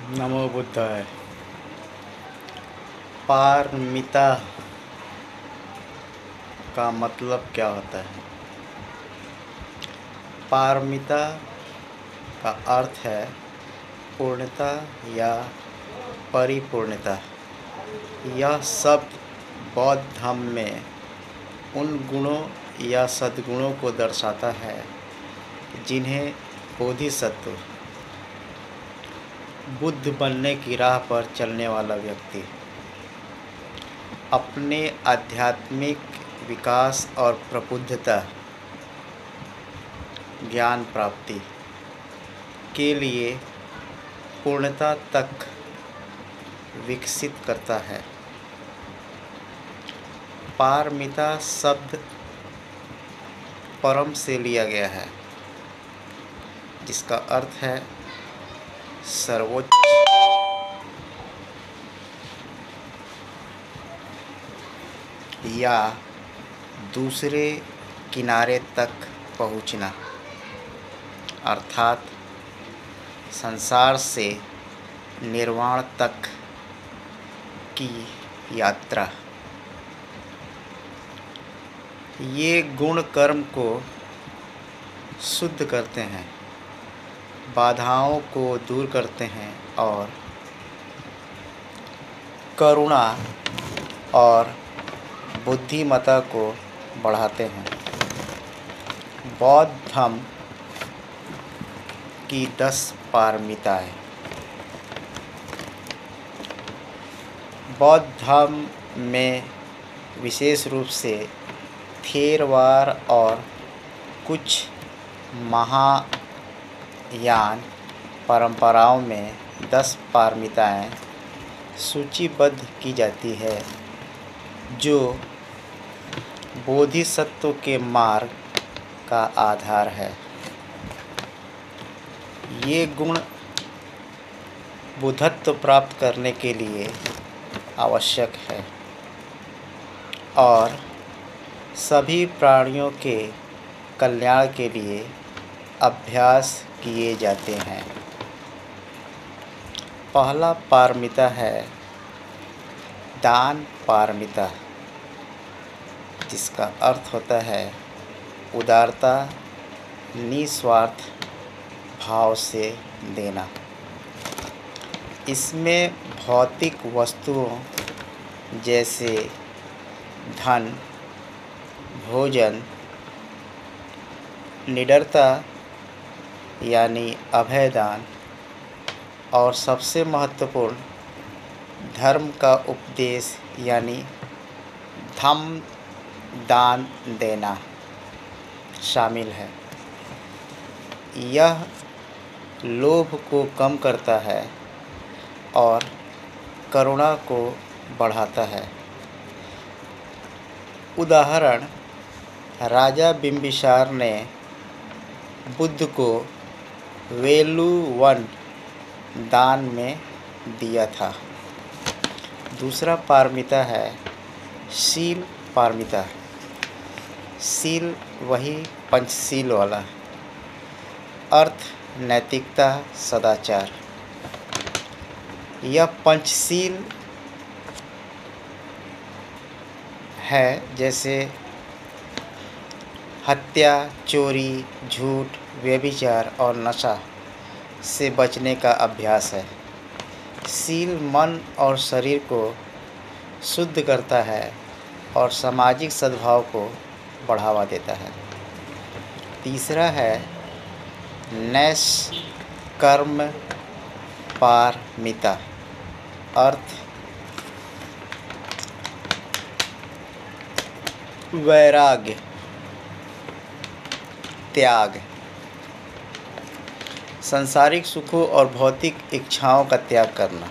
नमो बुद्धाय। पारमिता का मतलब क्या होता है? पारमिता का अर्थ है पूर्णता या परिपूर्णता। यह शब्द बौद्ध धर्म में उन गुणों या सद्गुणों को दर्शाता है जिन्हें बोधिसत्व, बुद्ध बनने की राह पर चलने वाला व्यक्ति अपने आध्यात्मिक विकास और प्रबुद्धता, ज्ञान प्राप्ति के लिए पूर्णता तक विकसित करता है। पारमिता शब्द परम से लिया गया है, जिसका अर्थ है सर्वोच्च या दूसरे किनारे तक पहुंचना, अर्थात संसार से निर्वाण तक की यात्रा। ये गुण कर्म को शुद्ध करते हैं, बाधाओं को दूर करते हैं और करुणा और बुद्धिमत्ता को बढ़ाते हैं। बौद्ध धर्म की 10 पारमिताएं। बौद्ध धर्म में विशेष रूप से थेरवाद और कुछ महायान परंपराओं में 10 पारमिताएं सूचीबद्ध की जाती है, जो बोधिसत्व के मार्ग का आधार है। ये गुण बुद्धत्व प्राप्त करने के लिए आवश्यक है और सभी प्राणियों के कल्याण के लिए अभ्यास किए जाते हैं। पहला पारमिता है दान पारमिता, जिसका अर्थ होता है उदारता, निस्वार्थ भाव से देना। इसमें भौतिक वस्तुओं जैसे धन, भोजन, निडरता यानी अभयदान और सबसे महत्वपूर्ण धर्म का उपदेश यानी धम्म दान देना शामिल है। यह लोभ को कम करता है और करुणा को बढ़ाता है। उदाहरण, राजा बिंबिसार ने बुद्ध को वेलुवन दान में दिया था। दूसरा पारमिता है शील पारमिता। शील वही पंचशील वाला, अर्थ नैतिकता, सदाचार। यह पंचशील है जैसे हत्या, चोरी, झूठ, व्यभिचार और नशा से बचने का अभ्यास है। शील मन और शरीर को शुद्ध करता है और सामाजिक सद्भाव को बढ़ावा देता है। तीसरा है नैष्कर्म पारमिता, अर्थ वैराग्य, त्याग, सांसारिक सुखों और भौतिक इच्छाओं का त्याग करना।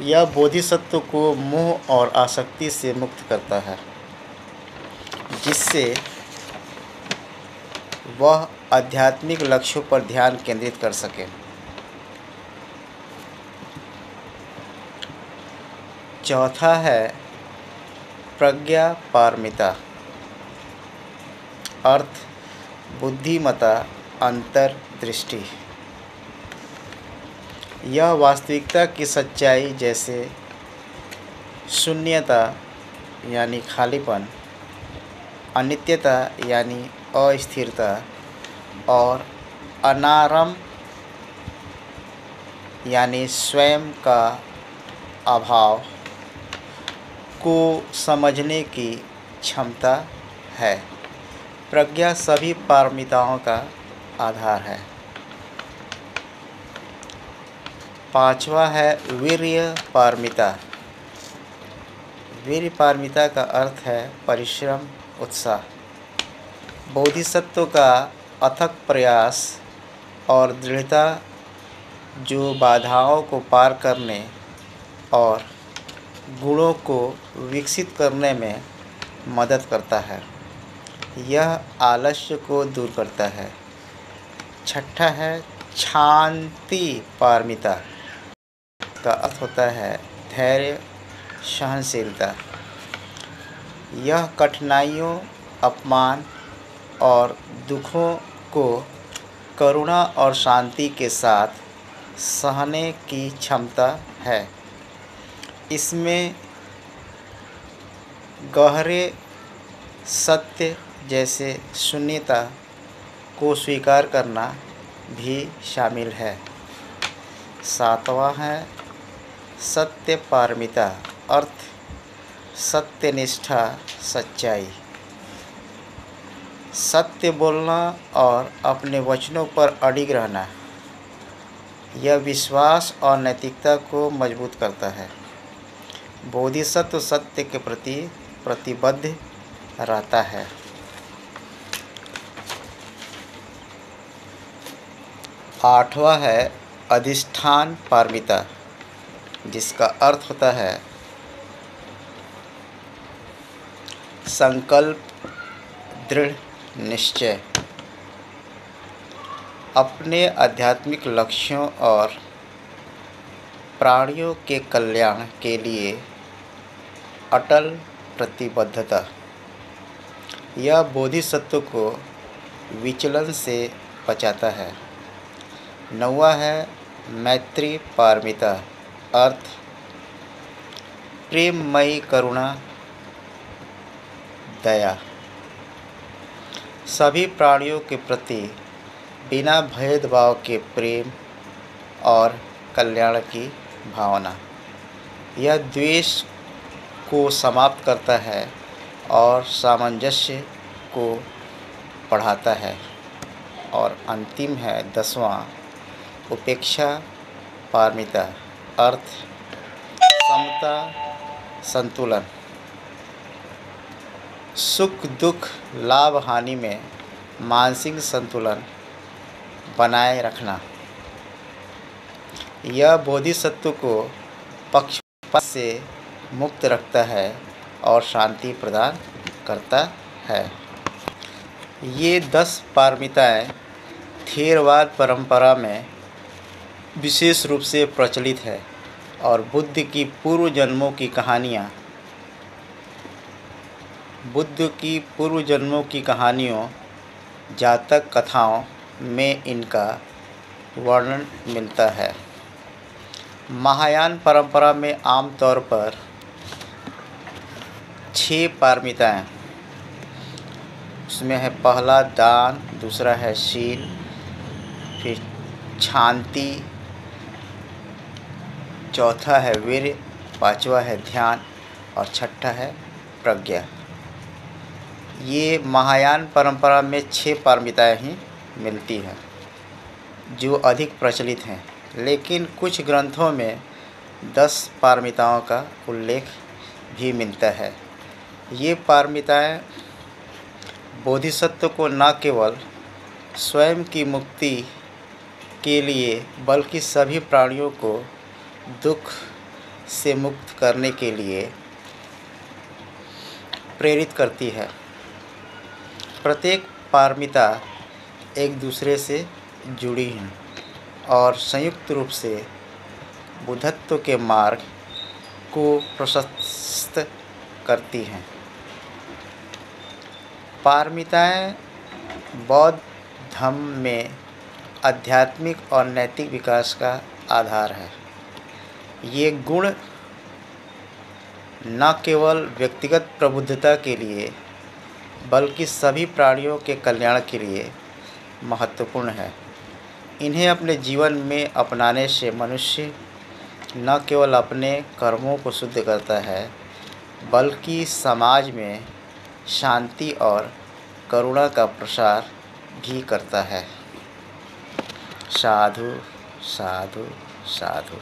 यह बोधिसत्व को मोह और आसक्ति से मुक्त करता है, जिससे वह आध्यात्मिक लक्ष्यों पर ध्यान केंद्रित कर सके। चौथा है प्रज्ञा पारमिता, अर्थ बुद्धिमत्ता, अंतर्दृष्टि। यह वास्तविकता की सच्चाई जैसे शून्यता यानी खालीपन, अनित्यता यानी अस्थिरता और अनारंभ यानी स्वयं का अभाव को समझने की क्षमता है। प्रज्ञा सभी पारमिताओं का आधार है। पांचवा है वीर्य पारमिता। वीर्य पारमिता का अर्थ है परिश्रम, उत्साह। बोधिसत्व का अथक प्रयास और दृढ़ता जो बाधाओं को पार करने और गुणों को विकसित करने में मदद करता है। यह आलस्य को दूर करता है। छठा है शांति पारमिता का अर्थ होता है धैर्य, सहनशीलता। यह कठिनाइयों, अपमान और दुखों को करुणा और शांति के साथ सहने की क्षमता है। इसमें गहरे सत्य जैसे शून्यता को स्वीकार करना भी शामिल है। सातवां है सत्य पारमिता, अर्थ सत्यनिष्ठा, सच्चाई। सत्य बोलना और अपने वचनों पर अडिग रहना। यह विश्वास और नैतिकता को मजबूत करता है। बोधिसत्व सत्य के प्रति प्रतिबद्ध रहता है। आठवां है अधिष्ठान पारमिता, जिसका अर्थ होता है संकल्प, दृढ़ निश्चय। अपने आध्यात्मिक लक्ष्यों और प्राणियों के कल्याण के लिए अटल प्रतिबद्धता। यह बोधिसत्व को विचलन से बचाता है। नौवां है मैत्री पारमिता, अर्थ प्रेममयी करुणा, दया। सभी प्राणियों के प्रति बिना भेदभाव के प्रेम और कल्याण की भावना। यह द्वेष को समाप्त करता है और सामंजस्य को बढ़ाता है। और अंतिम है 10वां उपेक्षा पारमिता, अर्थ समता, संतुलन। सुख दुख, लाभ हानि में मानसिक संतुलन बनाए रखना। यह बोधिसत्व को पक्षपात से मुक्त रखता है और शांति प्रदान करता है। ये 10 पारमिताएं थेरवाद परंपरा में विशेष रूप से प्रचलित है और बुद्ध की पूर्व जन्मों की कहानियों, जातक कथाओं में इनका वर्णन मिलता है। महायान परंपरा में आमतौर पर 6 पारमिताएं, उसमें है पहला दान, दूसरा है शील, फिर शांति, चौथा है वीर्य, पांचवा है ध्यान और छठा है प्रज्ञा। ये महायान परंपरा में 6 पारमिताएं ही मिलती हैं जो अधिक प्रचलित हैं, लेकिन कुछ ग्रंथों में 10 पारमिताओं का उल्लेख भी मिलता है। ये पारमिताएं बोधिसत्व को न केवल स्वयं की मुक्ति के लिए बल्कि सभी प्राणियों को दुख से मुक्त करने के लिए प्रेरित करती है। प्रत्येक पारमिता एक दूसरे से जुड़ी हैं और संयुक्त रूप से बुद्धत्व के मार्ग को प्रशस्त करती हैं। पारमिताएं बौद्ध धर्म में आध्यात्मिक और नैतिक विकास का आधार है। ये गुण न केवल व्यक्तिगत प्रबुद्धता के लिए बल्कि सभी प्राणियों के कल्याण के लिए महत्वपूर्ण है। इन्हें अपने जीवन में अपनाने से मनुष्य न केवल अपने कर्मों को शुद्ध करता है बल्कि समाज में शांति और करुणा का प्रसार भी करता है। साधु साधु साधु।